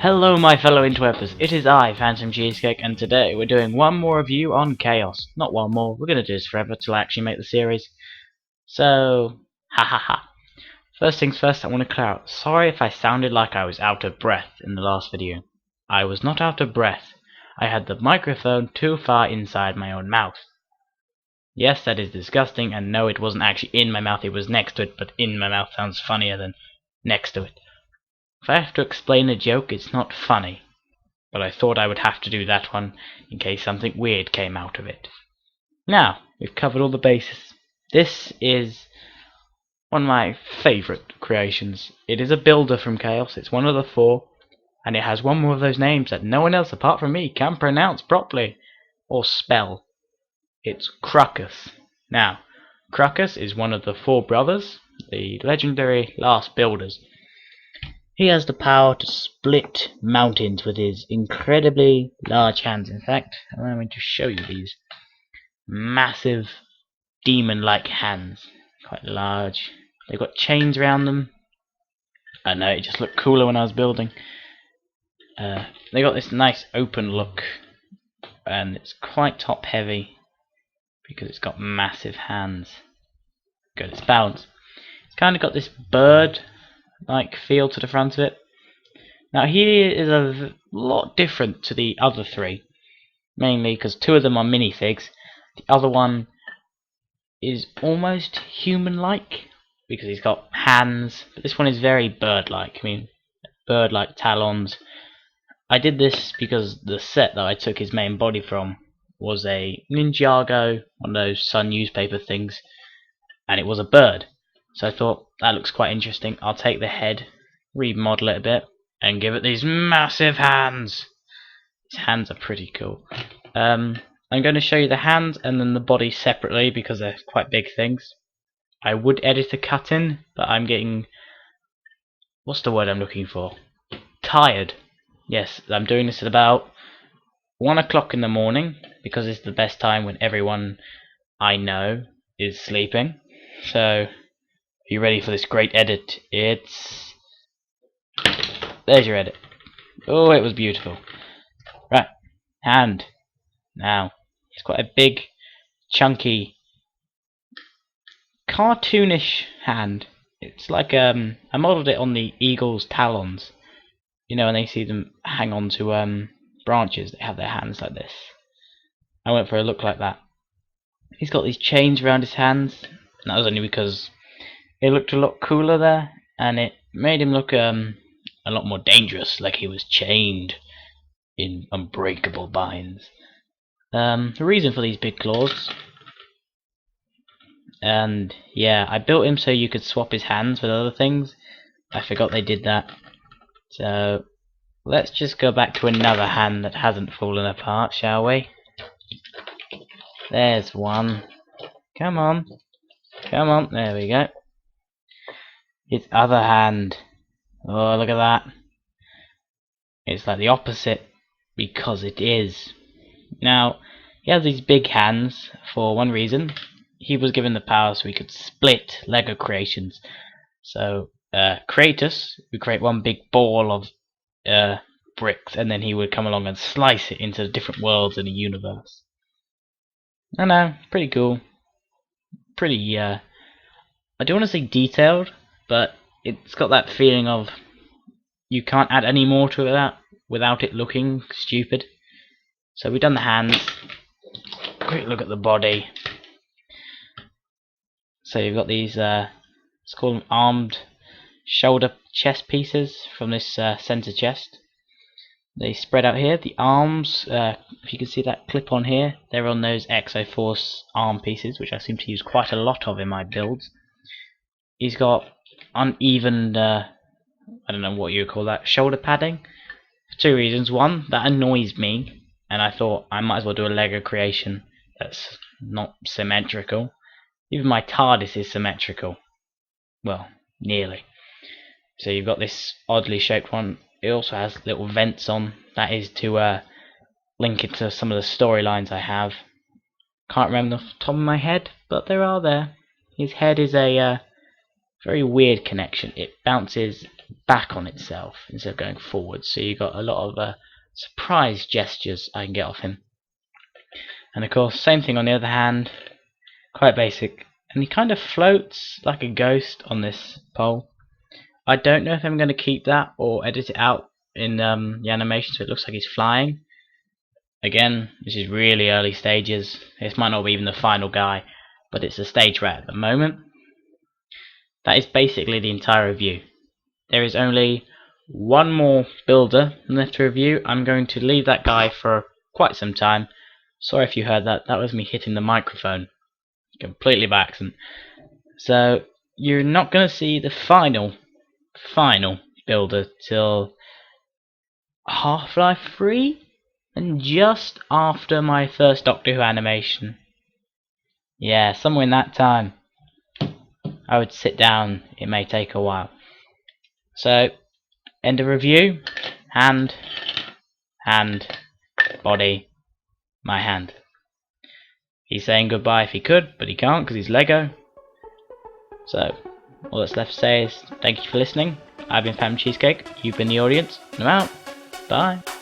Hello my fellow interwebers, it is I, Phantom Cheesecake, and today we're doing one more review on Chaos. Not one more, we're going to do this forever till I actually make the series. So, ha ha ha. First things first, I want to clear out, sorry if I sounded like I was out of breath in the last video. I was not out of breath. I had the microphone too far inside my own mouth. Yes, that is disgusting, and no, it wasn't actually in my mouth, it was next to it, but in my mouth sounds funnier than next to it. If I have to explain a joke, it's not funny. But I thought I would have to do that one in case something weird came out of it. Now, we've covered all the bases. This is one of my favourite creations. It is a builder from Chaos, it's one of the 4, and it has one more of those names that no one else apart from me can pronounce properly, or spell. It's Krukus. Now, Krukus is one of the 4 brothers, the legendary last builders. He has the power to split mountains with his incredibly large hands. In fact, I'm going to show you these massive demon-like hands. Quite large. They've got chains around them. I know, it just looked cooler when I was building. They got this nice open look, and it's quite top heavy because it's got massive hands. Good, it's balanced. It's kind of got this bird like feel to the front of it. Now he is a lot different to the other 3, mainly because 2 of them are minifigs. The other one is almost human-like because he's got hands, but this one is very bird-like. I mean, bird-like talons. I did this because the set that I took his main body from was a Ninjago, one of those Sun newspaper things, and it was a bird. So I thought, that looks quite interesting. I'll take the head, remodel it a bit, and give it these massive hands. These hands are pretty cool. I'm going to show you the hands and then the body separately because they're quite big things. I would edit a cut in, but I'm getting... what's the word I'm looking for? Tired. Yes, I'm doing this at about 1 o'clock in the morning because it's the best time when everyone I know is sleeping. So... are you ready for this great edit? There's your edit. Oh, it was beautiful. Right, hand. Now, it's quite a big, chunky, cartoonish hand. It's like, I modelled it on the eagle's talons. You know, when they see them hang on to branches, they have their hands like this. I went for a look like that. He's got these chains around his hands, and that was only because it looked a lot cooler there, and it made him look a lot more dangerous, like he was chained in unbreakable binds. The reason for these big claws, and yeah, I built him so you could swap his hands with other things. I forgot they did that. So let's just go back to another hand that hasn't fallen apart, shall we? There's one. Come on. Come on, there we go. His other hand. Oh, look at that. It's like the opposite, because it is. Now, he has these big hands for one reason. He was given the power so he could split Lego creations. So, Kratos would create one big ball of bricks, and then he would come along and slice it into different worlds in the universe. I know, pretty cool. Pretty, I don't want to say detailed, but it's got that feeling of you can't add any more to it without it looking stupid. So we've done the hands. Quick look at the body. So you've got these, let's call them armed shoulder chest pieces from this centre chest. They spread out here. The arms, if you can see that clip on here, they're on those Exoforce arm pieces, which I seem to use quite a lot of in my builds. He's got uneven, I don't know what you would call that, shoulder padding. For 2 reasons. One, that annoys me, and I thought I might as well do a Lego creation that's not symmetrical. Even my TARDIS is symmetrical. Well, nearly. So you've got this oddly shaped one. It also has little vents on. That is to link it to some of the storylines I have. Can't remember off the top of my head, but there are there. His head is a very weird connection. It bounces back on itself instead of going forward, so you got a lot of surprise gestures I can get off him. And of course, same thing on the other hand, quite basic, and he kind of floats like a ghost on this pole. I don't know if I'm going to keep that or edit it out in the animation so it looks like he's flying. Again, this is really early stages. This might not be even the final guy, but it's the stage we're at the moment. That is basically the entire review. There is only one more builder left to review. I'm going to leave that guy for quite some time. Sorry if you heard that. That was me hitting the microphone completely by accident. So you're not going to see the final builder till Half-Life 3 and just after my first Doctor Who animation. Yeah, somewhere in that time I would sit down. It may take a while. So end of review. Hand, body, my hand. He's saying goodbye if he could, but he can't because he's Lego. So all that's left to say is thank you for listening. I've been Phantom Cheesecake, you've been the audience, and I'm out. Bye.